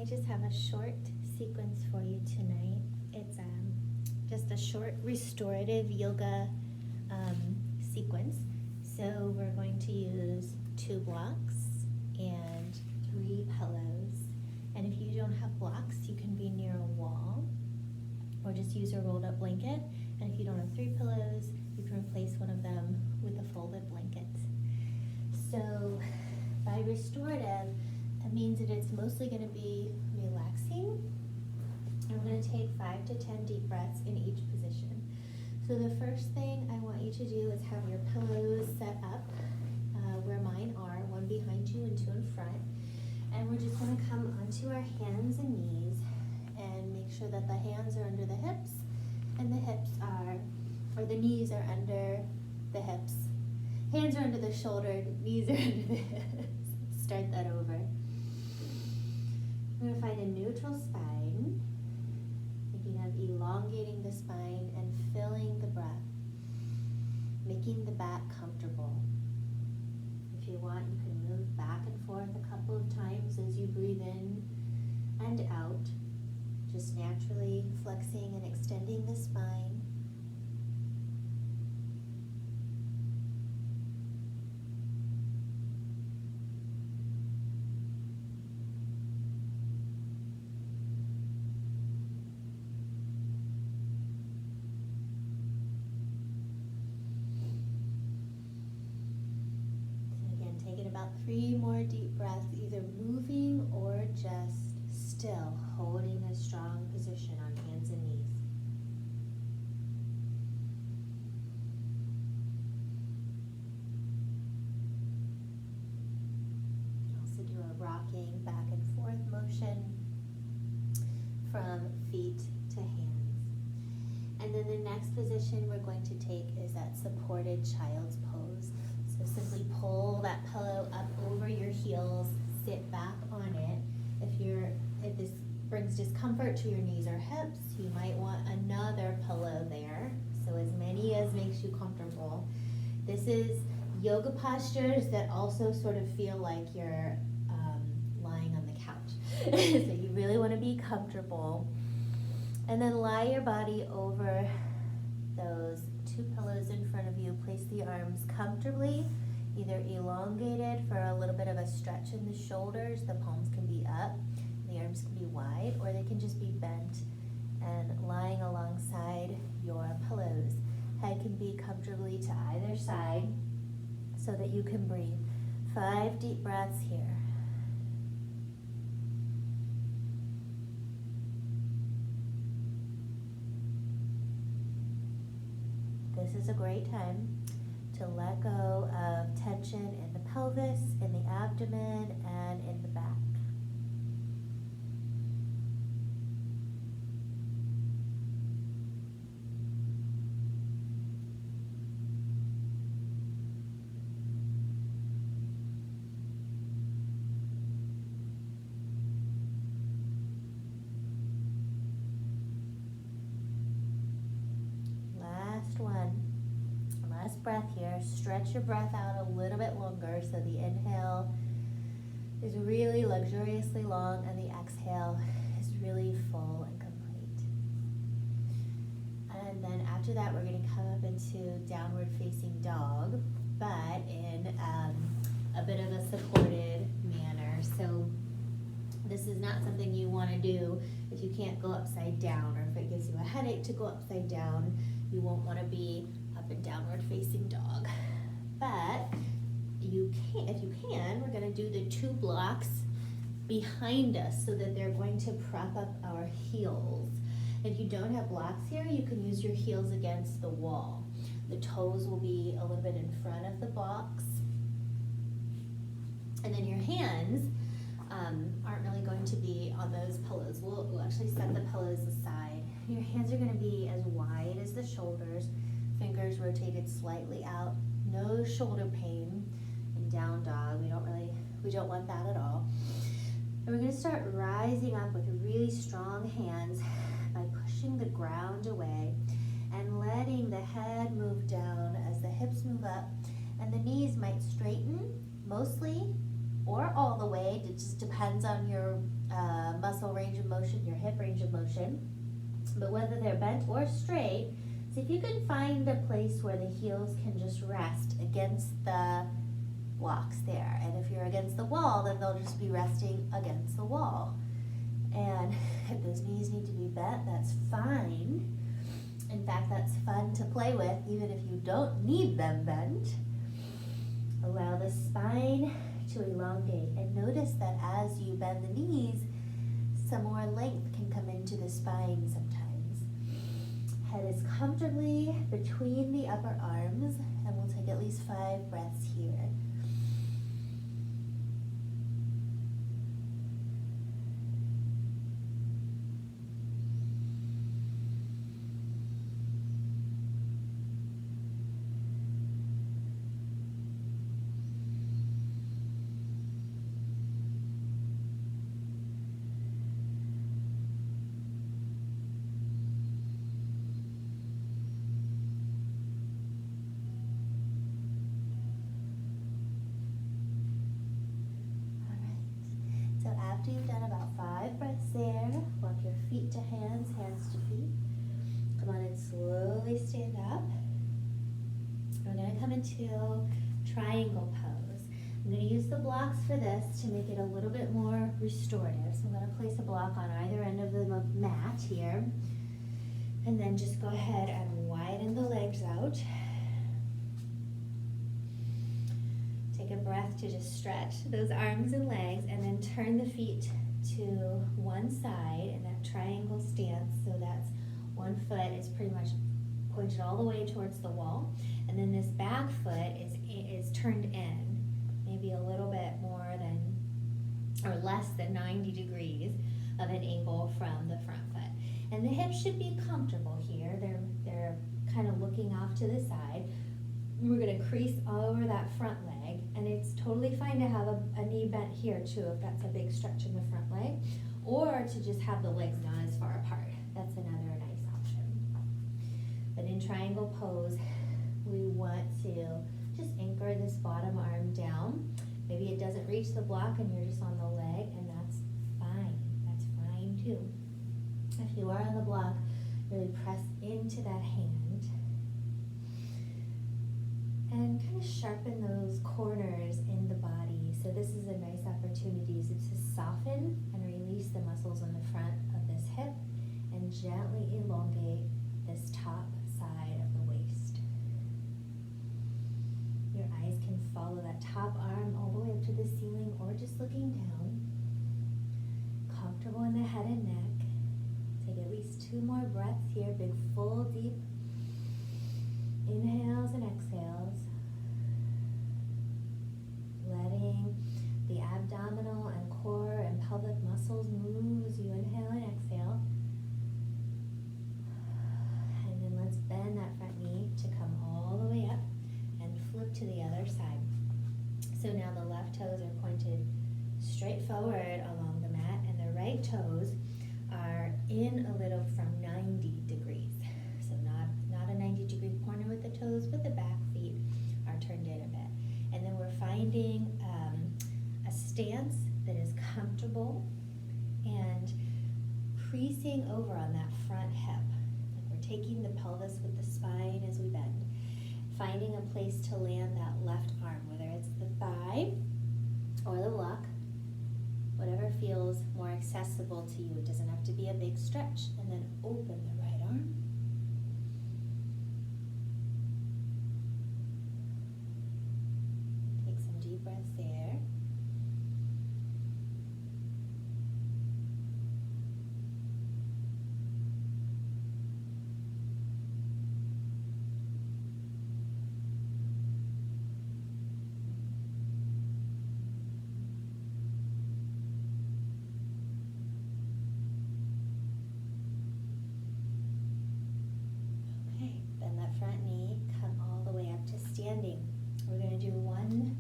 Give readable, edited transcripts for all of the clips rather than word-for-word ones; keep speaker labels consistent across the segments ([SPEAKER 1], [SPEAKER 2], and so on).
[SPEAKER 1] just have a short sequence for you tonight. It's just a short restorative yoga sequence. So we're going to use 2 blocks and 3 pillows. And if you don't have blocks, you can be near a wall or just use a rolled up blanket. And if you don't have 3 pillows, you can replace one of them with a folded blanket. So by restorative, that means that it's mostly going to be relaxing. And we're going to take 5 to 10 deep breaths in each position. So the first thing I want you to do is have your pillows set up where mine are, 1 behind you and 2 in front. And we're just going to come onto our hands and knees and make sure that the hands are under the hips and the hips are, or the knees are under the hips. Hands are under the shoulder, knees are under the hips. Start that over. We're going to find a neutral spine, thinking of elongating the spine and filling the breath, making the back comfortable. If you want, you can move back and forth a couple of times as you breathe in and out, just naturally flexing and extending the spine. About 3 more deep breaths, either moving or just still holding a strong position on hands and knees. Also do a rocking back and forth motion from feet to hands. And then the next position we're going to take is that supported child's pose. So simply pull that pillow up over your heels, sit back on it. If this brings discomfort to your knees or hips, you might want another pillow there. So as many as makes you comfortable. This is yoga postures that also sort of feel like you're lying on the couch. So you really want to be comfortable. And then lie your body over those 2 pillows in front of you. Place the arms comfortably, either elongated for a little bit of a stretch in the shoulders. The palms can be up, the arms can be wide, or they can just be bent and lying alongside your pillows. Head can be comfortably to either side so that you can breathe. 5 deep breaths here. This is a great time to let go of tension in the pelvis, in the abdomen, and in the back. Last breath here. Stretch your breath out a little bit longer so the inhale is really luxuriously long and the exhale is really full and complete. And then after that, we're going to come up into downward facing dog, but in a bit of a supported manner. So this is not something you want to do if you can't go upside down, or if it gives you a headache to go upside down. You won't want to be up and downward facing dog. But you can, if you can, we're going to do the 2 blocks behind us so that they're going to prop up our heels. If you don't have blocks here, you can use your heels against the wall. The toes will be a little bit in front of the blocks. And then your hands aren't really going to be on those pillows. We'll actually set the pillows aside. Your hands are going to be as wide as the shoulders, fingers rotated slightly out, no shoulder pain in down dog. We don't want that at all. And we're going to start rising up with really strong hands by pushing the ground away and letting the head move down as the hips move up, and the knees might straighten mostly or all the way. It just depends on your muscle range of motion, your hip range of motion. But whether they're bent or straight, see if you can find a place where the heels can just rest against the blocks there. And if you're against the wall, then they'll just be resting against the wall. And if those knees need to be bent, that's fine. In fact, that's fun to play with, even if you don't need them bent. Allow the spine to elongate. And notice that as you bend the knees, some more length can come into the spine sometimes. Head is comfortably between the upper arms, and we'll take at least 5 breaths here. After you've done about 5 breaths there, walk your feet to hands, hands to feet. Come on and slowly stand up. We're going to come into triangle pose. I'm going to use the blocks for this to make it a little bit more restorative. So I'm going to place a block on either end of the mat here. And then just go ahead and widen the legs out. Take a breath to just stretch those arms and legs, and then turn the feet to one side in that triangle stance. So that's one foot is pretty much pointed all the way towards the wall, and then this back foot is turned in, maybe a little bit more than or less than 90 degrees of an angle from the front foot. And the hips should be comfortable here. They're kind of looking off to the side. We're going to crease over that front leg, and it's totally fine to have a knee bent here too if that's a big stretch in the front leg, or to just have the legs not as far apart. That's another nice option. But in triangle pose, we want to just anchor this bottom arm down. Maybe it doesn't reach the block and you're just on the leg, and that's fine. That's fine too. If you are on the block, really press into that hand. And kind of sharpen those corners in the body. So this is a nice opportunity to soften and release the muscles on the front of this hip and gently elongate this top side of the waist. Your eyes can follow that top arm all the way up to the ceiling or just looking down. Comfortable in the head and neck. Take at least 2 more breaths here. Big, full, deep inhales and exhales. Letting the abdominal and core and pelvic muscles move as you inhale and exhale. And then let's bend that front knee to come all the way up and flip to the other side. So now the left toes are pointed straight forward along the mat, and the right toes are in a little from 90 degrees. So not a 90-degree corner with the toes, but the back feet are turned in a bit. And then we're finding a stance that is comfortable and creasing over on that front hip. Like we're taking the pelvis with the spine as we bend. Finding a place to land that left arm, whether it's the thigh or the block, whatever feels more accessible to you. It doesn't have to be a big stretch. And then open the right arm. Take some deep breaths there. We're going to do one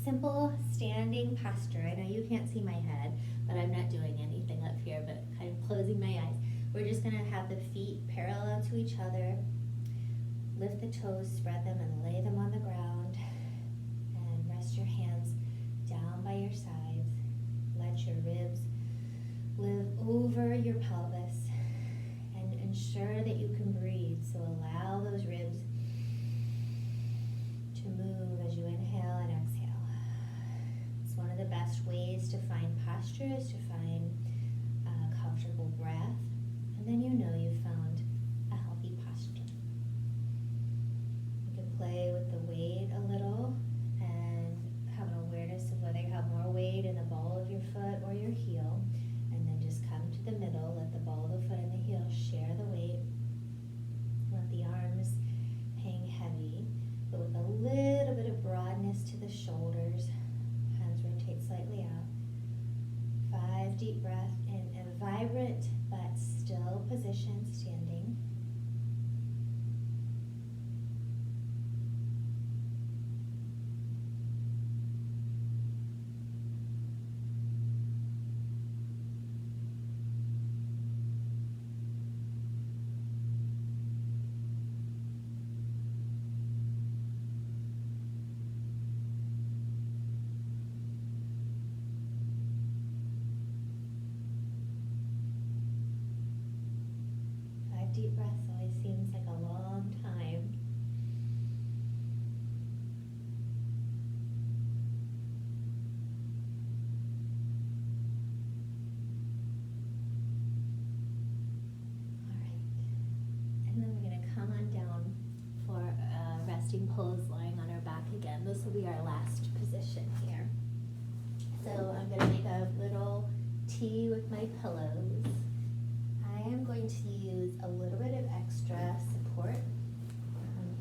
[SPEAKER 1] simple standing posture. I know you can't see my head, but I'm not doing anything up here, but kind of closing my eyes. We're just going to have the feet parallel to each other. Lift the toes, spread them, and lay them on the ground. And rest your hands down best ways to find postures, to find comfortable breath, and then you know you've found a healthy posture. You can play with the weight a little and have an awareness of whether you have more weight in the ball of your foot or your heel, and then just come to the middle, let the ball of the foot and the heel share the weight. Let the arms hang heavy, but with a little bit of broadness to the shoulders. Hands rotate slightly out. 5 deep breaths in a vibrant but still position, standing. Deep breaths always seems like a long time. All right. And then we're going to come on down for a resting pose, lying on our back again. This will be our last position here. So I'm going to make a little T with my pillows. I am going to use a little bit of extra support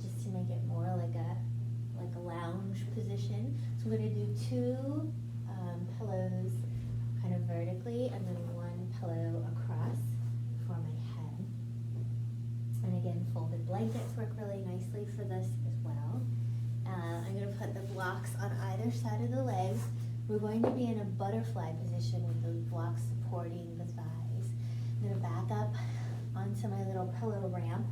[SPEAKER 1] just to make it more like a lounge position. So I'm going to do 2 pillows kind of vertically and then 1 pillow across for my head. And again, folded blankets work really nicely for this as well. I'm going to put the blocks on either side of the legs. We're going to be in a butterfly position with those blocks supporting the thighs. I'm going to back up onto my little pillow ramp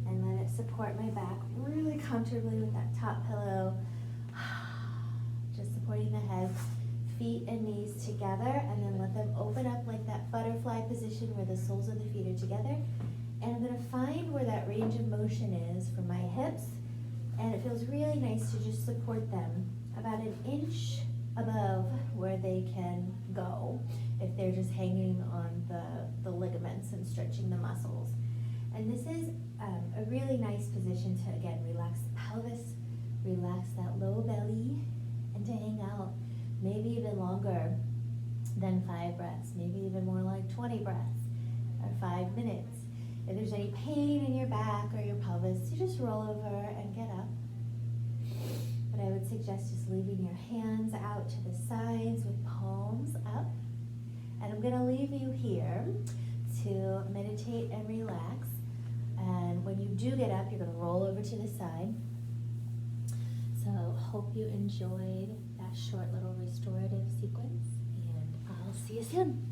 [SPEAKER 1] and let it support my back really comfortably with that top pillow. Just supporting the head, feet and knees together, and then let them open up like that butterfly position where the soles of the feet are together. And I'm going to find where that range of motion is for my hips, and it feels really nice to just support them about an inch above where they can go if they're just hanging on the ligaments and stretching the muscles. And this is a really nice position to, again, relax the pelvis, relax that low belly, and to hang out maybe even longer than 5 breaths, maybe even more like 20 breaths or 5 minutes. If there's any pain in your back or your pelvis, you just roll over and get up. But I would suggest just leaving your hands out to the sides with palms up. And I'm going to leave you here to meditate and relax. And when you do get up, you're going to roll over to the side. So hope you enjoyed that short little restorative sequence, and I'll see you soon.